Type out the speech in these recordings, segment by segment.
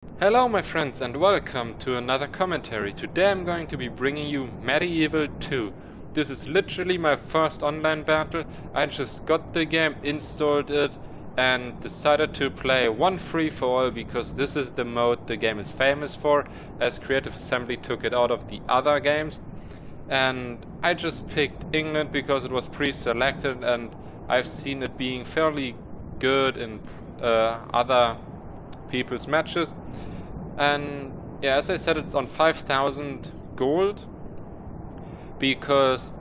Hello my friends and welcome to another commentary. Today I'm going to be bringing you Medieval 2. This is literally my first online battle. I just got the game, installed it and decided to play one free for all because this is the mode the game is famous for, as Creative Assembly took it out of the other games. And I just picked England because it was pre-selected and I've seen it being fairly good in other people's matches. And yeah, as I said, it's on 5,000 gold because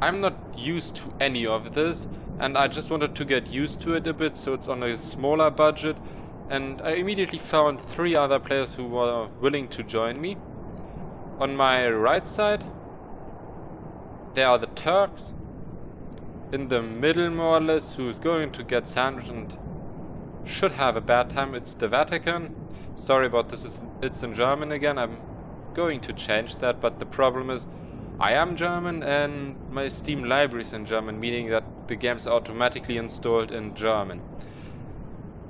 I'm not used to any of this and I just wanted to get used to it a bit, so it's on a smaller budget. And I immediately found 3 other players who were willing to join me. On my right side there are the Turks. In the middle, more or less, who's going to get sandwiched and should have a bad time, it's the Vatican. Sorry about this, it's in German again. I'm going to change that, but the problem is I am German and my Steam library is in German, meaning that the game's automatically installed in German.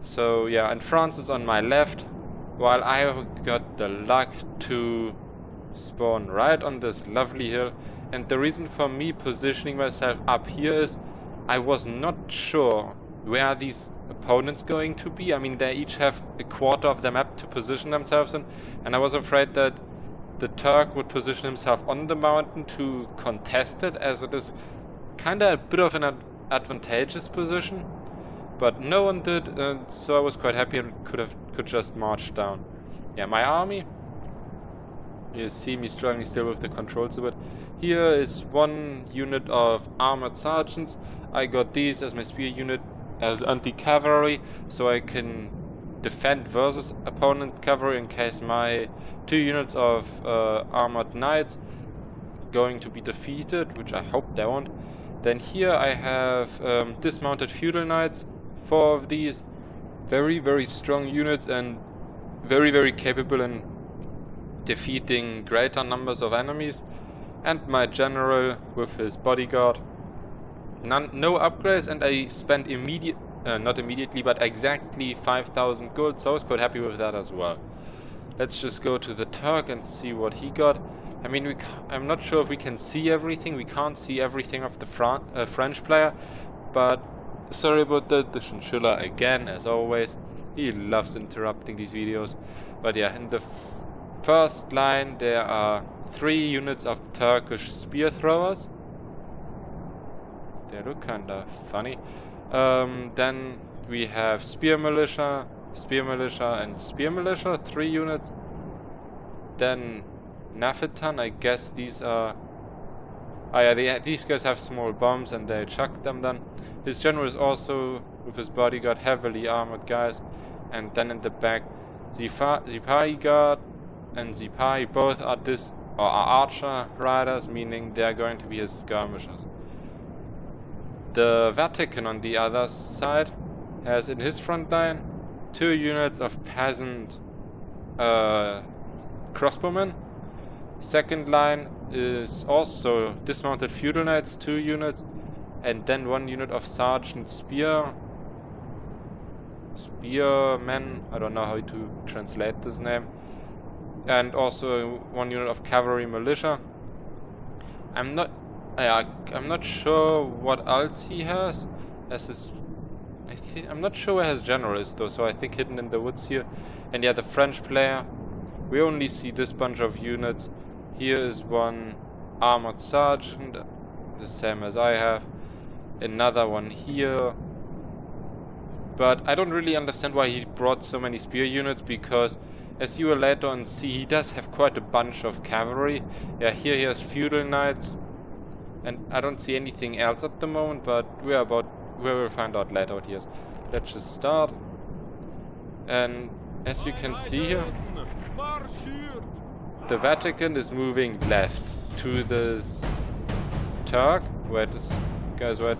So yeah, and France is on my left, while I got the luck to spawn right on this lovely hill. And the reason for me positioning myself up here is I was not sure where these opponents going to be. I mean, they each have a quarter of the map to position themselves in, and I was afraid that the Turk would position himself on the mountain to contest it, as it is kinda a bit of an advantageous position. But no one did, and so I was quite happy and could just march down. Yeah, my army, you see me struggling still with the controls a bit. Here is one unit of armored sergeants. I got these as my spear unit as anti-cavalry, so I can defend versus opponent cavalry in case my 2 units of armored knights going to be defeated, which I hope they won't. Then here I have dismounted feudal knights, 4 of these, very strong units and very capable in defeating greater numbers of enemies. And my general with his bodyguard. No upgrades, and I spent not immediately, but exactly 5,000 gold, so I was quite happy with that as well. Let's just go to the Turk and see what he got. I mean, I'm not sure if we can see everything. We can't see everything of the French player, but sorry about that, the chinchilla again, as always. He loves interrupting these videos. But yeah, in the first line there are 3 units of Turkish spear throwers. They look kinda funny. Then we have spear militia, and spear militia, 3 units. Then Nafitan, I guess these are... Oh yeah, these guys have small bombs and they chuck them then. His general is also, with his bodyguard, heavily armored guys. And then in the back, Zipai guard and Zipai both are archer riders, meaning they are going to be his skirmishers. The Vatican on the other side has in his front line 2 units of peasant crossbowmen. Second line is also dismounted feudal knights, 2 units, and then 1 unit of sergeant spearmen. I don't know how to translate this name. And also 1 unit of cavalry militia. I'm not sure what else he has. I'm not sure where his general is though, so I think hidden in the woods here. And yeah, the French player, we only see this bunch of units. Here is 1 armored sergeant, the same as I have. Another one here. But I don't really understand why he brought so many spear units, because as you will later on see, he does have quite a bunch of cavalry. Yeah, here he has feudal knights. And I don't see anything else at the moment, but we will find out later what he has. Let's just start. And as you can see here, the Vatican is moving left to this Turk. Wait a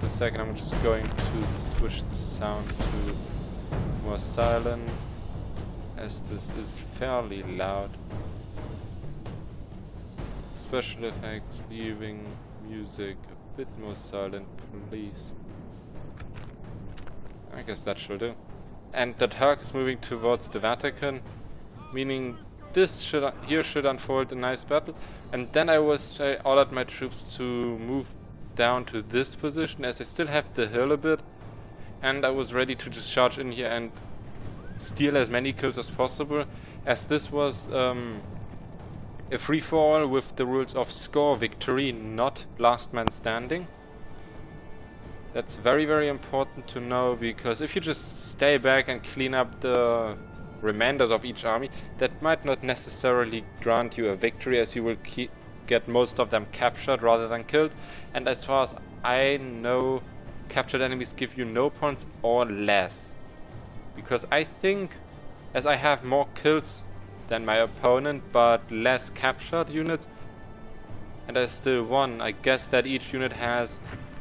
second, I'm just going to switch the sound to more silent, as this is fairly loud. Special effects, leaving music a bit more silent, please. I guess that should do. And the Turk is moving towards the Vatican. meaning this should unfold a nice battle. And then I ordered my troops to move down to this position, as I still have the hill a bit, and I was ready to just charge in here and steal as many kills as possible, as this was a free-for-all with the rules of score victory, not last man standing. That's very, very important to know, because if you just stay back and clean up the remainders of each army, that might not necessarily grant you a victory, as you will get most of them captured rather than killed. And as far as I know, captured enemies give you no points or less. Because I think, as I have more kills than my opponent but less captured units, and I still won, I guess that each unit has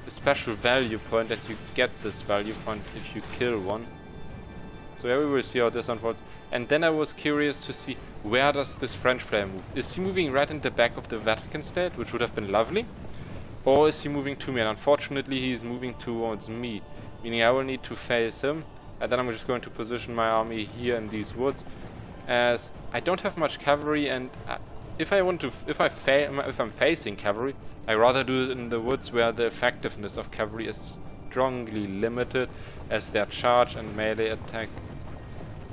a special value point, that you get this value point if you kill one. So yeah, we will see how this unfolds. And then I was curious to see, where does this French player move? Is he moving right in the back of the Vatican State, which would have been lovely? Or is he moving to me? And unfortunately he's moving towards me, meaning I will need to face him. And then I'm just going to position my army here in these woods, as I don't have much cavalry, and if I'm facing cavalry, I rather do it in the woods, where the effectiveness of cavalry is strongly limited, as their charge and melee attack,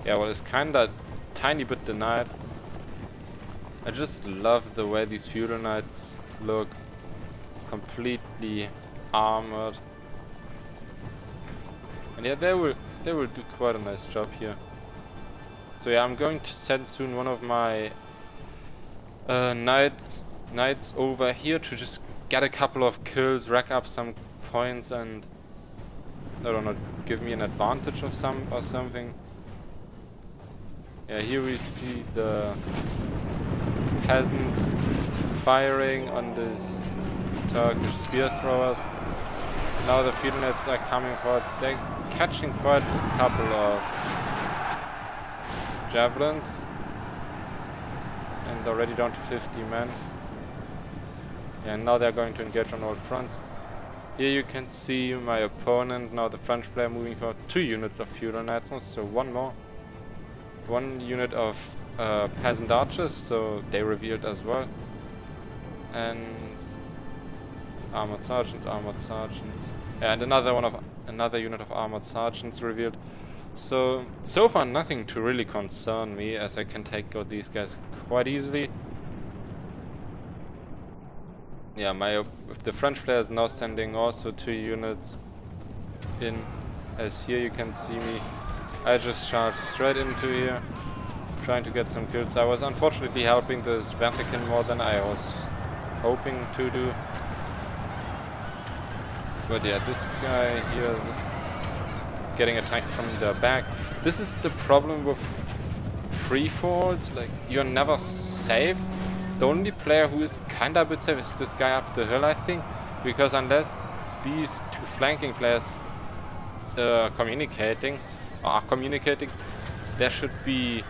yeah, well, it's kinda tiny bit denied. I just love the way these feudal knights look, completely armored, and yeah, they will do quite a nice job here. So yeah, I'm going to send soon one of my knights over here to just get a couple of kills, rack up some points, and I don't know, give me an advantage of something. Yeah, here we see the peasants firing on this Turkish spear throwers. Now the feudal knights are coming forward. They're catching quite a couple of javelins, and already down to 50 men. Yeah, and now they're going to engage on all fronts. Here you can see my opponent, now the French player, moving forward 2 units of feudal knights, so one more. 1 unit of peasant archers, so they revealed as well. And armored sergeants. Yeah, and another unit of armored sergeants revealed. So far nothing to really concern me, as I can take out these guys quite easily. Yeah, the French player is now sending also 2 units in, as here you can see me. I just charged straight into here, trying to get some kills. I was unfortunately helping this Vatican more than I was hoping to do. But yeah, this guy here getting attacked from the back. This is the problem with free-for-alls, like, you're never safe. The only player who is kinda a bit safe is this guy up the hill, I think, because unless these 2 flanking players are communicating, there should be,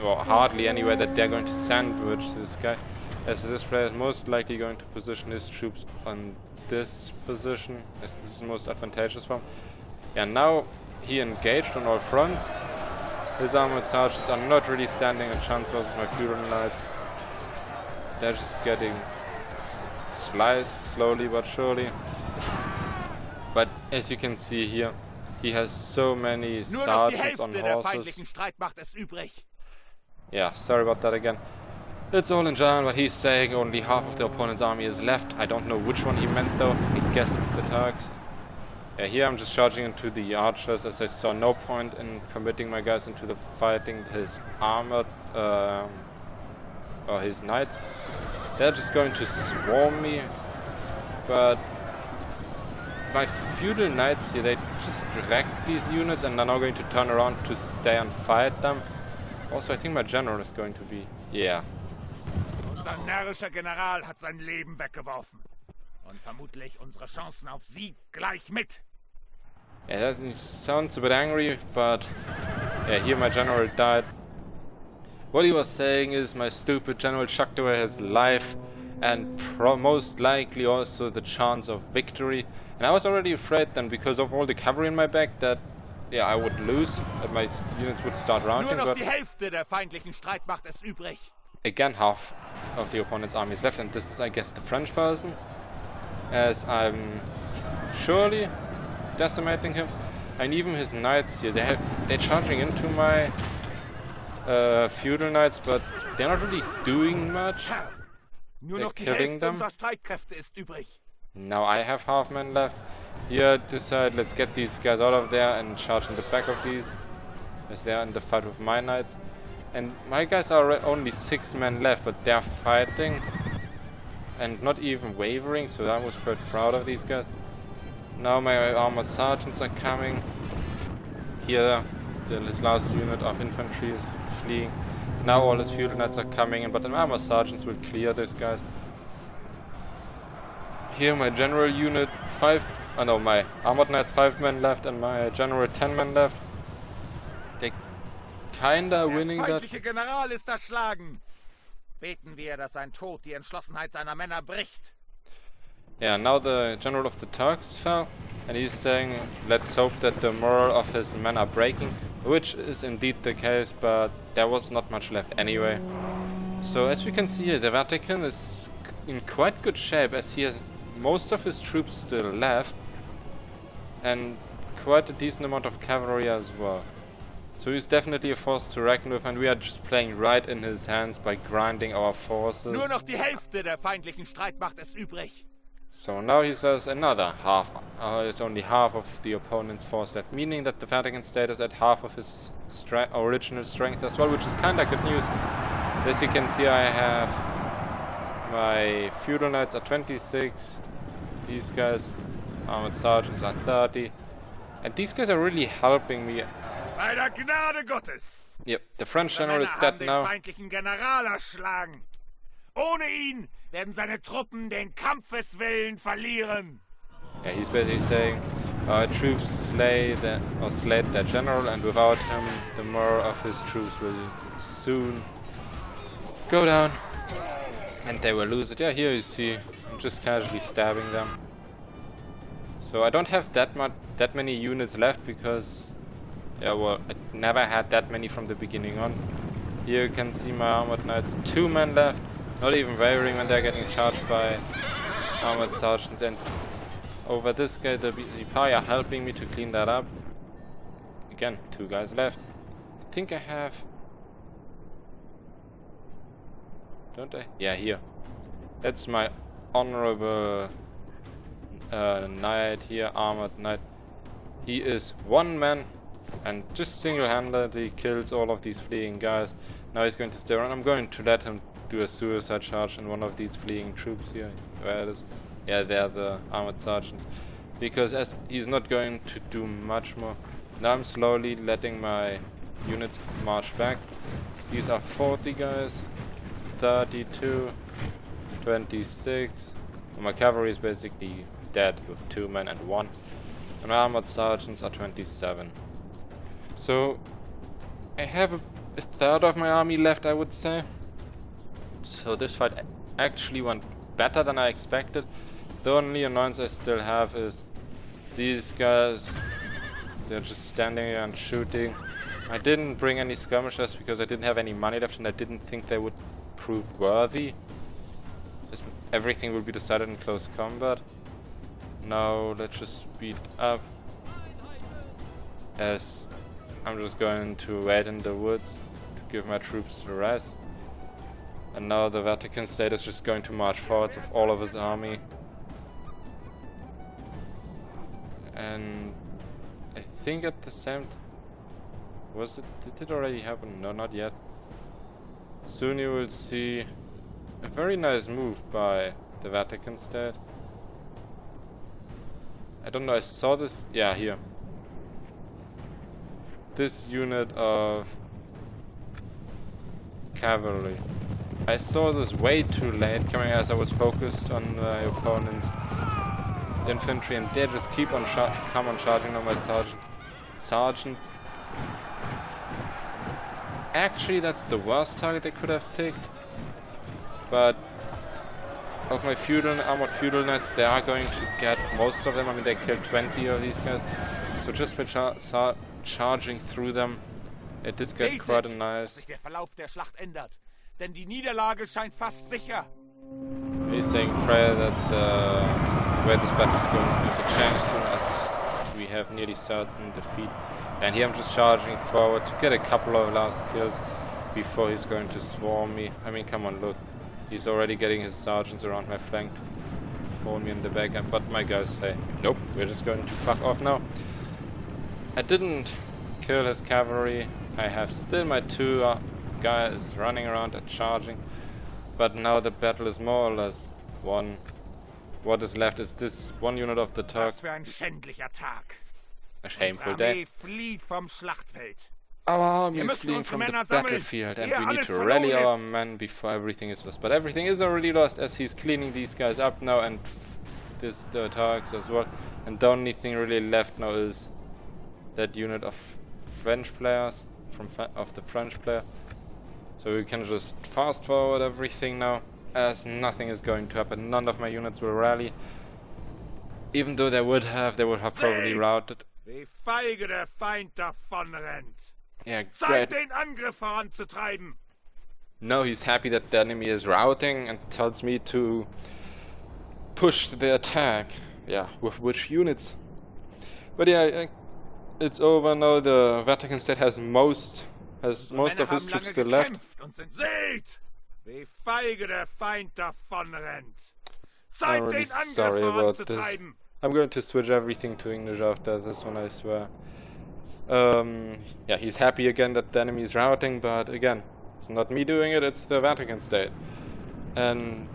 well, hardly anywhere that they're going to sandwich this guy, as this player is most likely going to position his troops on this position, as this is most advantageous for him. Yeah, now he engaged on all fronts. His armored sergeants are not really standing a chance versus my feudal knights. They're just getting sliced slowly but surely. But as you can see here, he has so many sergeants on horses. Yeah, sorry about that again. It's all in German, but he's saying only half of the opponent's army is left. I don't know which one he meant though. I guess it's the Turks. Yeah, here I'm just charging into the archers, as I saw no point in committing my guys into the fighting his armored or his knights. They're just going to swarm me, but my feudal knights here, they just wrecked these units and are now going to turn around to stay and fight them. Also, I think my general is going to be, yeah. Unser närrischer General hat sein Leben weggeworfen. Und vermutlich unsere Chancen auf Sieg gleich mit. Yeah, that sounds a bit angry, but yeah, here my general died. What he was saying is my stupid general chucked away his life and most likely also the chance of victory. And I was already afraid then, because of all the cavalry in my back, that yeah, I would lose, and my units would start Nur rounding, noch but die Hälfte der feindlichen Streitmacht ist übrig. again half of the opponent's army is left, and this is, I guess, the French person, as I'm surely decimating him. And even his knights here, they're charging into my feudal knights, but they're not really doing much. Nur They're noch die killing Hälfte them. unserer Streitkräfte ist übrig. Now I have half men left. Here decide, let's get these guys out of there and charge in the back of these, as they're in the fight with my knights. And my guys are only 6 men left, but they're fighting and not even wavering, so I was quite proud of these guys. Now my armored sergeants are coming. Here, his last unit of infantry is fleeing. Now all his feudal knights are coming in, but the armored sergeants will clear these guys. Here my general unit, my armored knights 5 men left and my general 10 men left. They kinda winning Der that. feindliche General ist erschlagen. Beten wir, dass sein Tod die Entschlossenheit seiner Männer bricht. Yeah, now the general of the Turks fell, and he's saying, let's hope that the morale of his men are breaking, which is indeed the case, but there was not much left anyway. So as we can see here, the Vatican is in quite good shape, as he has most of his troops still left, and quite a decent amount of cavalry as well. So he's definitely a force to reckon with, and we are just playing right in his hands by grinding our forces. Nur noch die Hälfte der feindlichen Streitmacht ist übrig. So now he says another half, it's only half of the opponent's force left, meaning that the Vatican state is at half of his original strength as well, which is kinda good news. As you can see, I have my feudal knights are 26, these guys, armored sergeants are 30, and these guys are really helping me. Bei der Gnade Gottes. Yep, the French Unsere general is Männer dead haben den now. feindlichen General erschlagen. Ohne ihn werden seine Truppen den Kampfeswillen verlieren. Yeah, he's basically saying our troops slayed their general, and without him, the morale of his troops will soon go down, and they will lose it. Yeah, here you see, I'm just casually stabbing them. So I don't have that many units left because, yeah, well, I never had that many from the beginning on. Here you can see my armored knights, 2 men left. Not even wavering when they're getting charged by armored sergeants, and over this guy the Pi are helping me to clean that up. Again, 2 guys left. I think I have... Don't I? Yeah, here. That's my honorable knight here, armored knight. He is 1 man and just single-handedly kills all of these fleeing guys. Now he's going to stay around. I'm going to let him do a suicide charge on one of these fleeing troops here. Where it is? Yeah, they're the armored sergeants. Because as he's not going to do much more. Now I'm slowly letting my units march back. These are 40 guys, 32, 26. And my cavalry is basically dead with 2 men and 1. And my armored sergeants are 27. So I have a third of my army left, I would say. So this fight actually went better than I expected. The only annoyance I still have is these guys, they're just standing here and shooting. I didn't bring any skirmishers because I didn't have any money left, and I didn't think they would prove worthy. Everything will be decided in close combat. Now let's just speed up, as I'm just going to wait in the woods to give my troops a rest. And now the Vatican state is just going to march forwards with all of his army. And I think at the same did it already happen? No, not yet. Soon you will see a very nice move by the Vatican state. I don't know, I saw this, yeah, here. This unit of cavalry. I saw this way too late coming, as I was focused on my opponent's infantry, and they just keep on charging on my sergeant. Actually, that's the worst target they could have picked. But of my armored feudal knights, they are going to get most of them. I mean, they killed 20 of these guys. So just by charging through them. It did get quite a Dass nice... sich der Verlauf der Schlacht ändert, denn die Niederlage scheint fast sicher. He's saying prayer that the way this battle is going to change soon, as we have nearly certain defeat. And here I'm just charging forward to get a couple of last kills before he's going to swarm me. I mean, come on, look. He's already getting his sergeants around my flank to phone me in the back, but my guys say, nope, we're just going to fuck off now. I didn't kill his cavalry. I have still my 2 guys running around and charging. But now the battle is more or less won. What is left is this 1 unit of the Turk. Was für ein schändlicher Tag. A shameful Unsere day. Armee flieht vom Schlachtfeld. Our army Wir is müssen fleeing unsere from the Männer sammeln, battlefield and ehe we need alles to rally verloren our ist. men before everything is lost. But everything is already lost as he's cleaning these guys up now and the Turks as well. And the only thing really left now is that unit of French players, of the French player. So we can just fast forward everything now, as nothing is going to happen. None of my units will rally. Even though they would have probably Seht, routed. wie feige der Feind davonrennt. Yeah, Zeit, great. den Angriff voranzutreiben. No, he's happy that the enemy is routing and tells me to push the attack. Yeah, with which units? But yeah, it's over now. The Vatican State has most Unsere of his Männer troops haben still lange left. gekämpft und sind Seht, wie feige der Feind davonrennt. I'm Zeit, really den Angriff sorry about this. voranzutreiben. I'm going to switch everything to English after this one, I swear. Yeah, he's happy again that the enemy is routing, but again, it's not me doing it, it's the Vatican State. And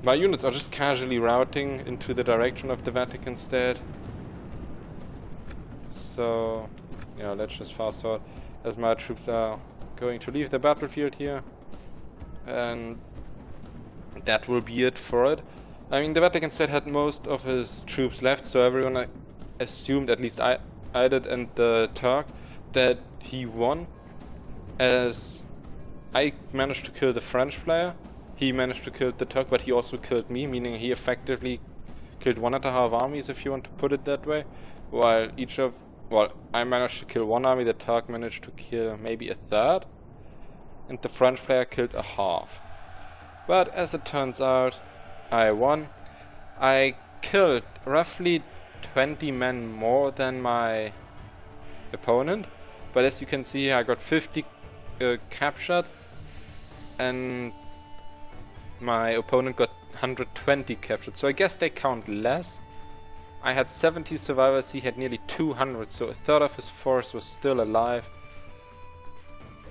my units are just casually routing into the direction of the Vatican State. So, yeah, let's just fast forward as my troops are going to leave the battlefield here. And that will be it for it. I mean, the Vatican State had most of his troops left, so everyone assumed, at least I did, and the Turk, that he won, as I managed to kill the French player, he managed to kill the Turk, but he also killed me, meaning he effectively killed 1.5 armies, if you want to put it that way, while I managed to kill 1 army, the Turk managed to kill maybe a third, and the French player killed a half. But as it turns out, I won. I killed roughly 20 men more than my opponent, but as you can see, I got 50 captured, and my opponent got 120 captured, so I guess they count less. I had 70 survivors, he had nearly 200, so a third of his force was still alive.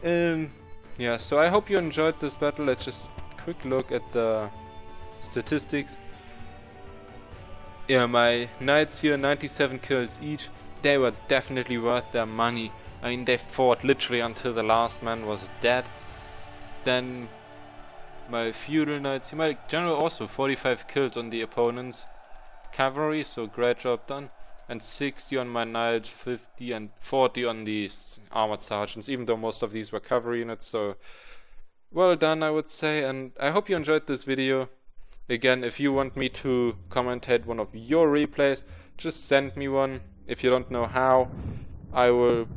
Yeah, so I hope you enjoyed this battle. Let's just quick look at the statistics. Yeah, my knights here, 97 kills each. They were definitely worth their money. I mean, they fought literally until the last man was dead. Then my feudal knights, my general also 45 kills on the opponent's cavalry, so great job done. And 60 on my knights, 50 and 40 on the armored sergeants, even though most of these were cavalry units, so well done, I would say. And I hope you enjoyed this video. Again, if you want me to commentate one of your replays, just send me one. If you don't know how, I will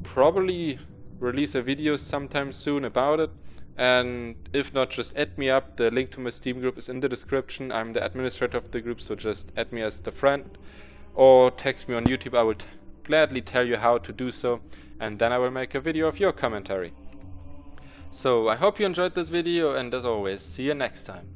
probably release a video sometime soon about it. And if not, just add me up. The link to my Steam group is in the description. I'm the administrator of the group, so just add me as the friend. Or text me on YouTube. I will gladly tell you how to do so. And then I will make a video of your commentary. So I hope you enjoyed this video, and as always, see you next time.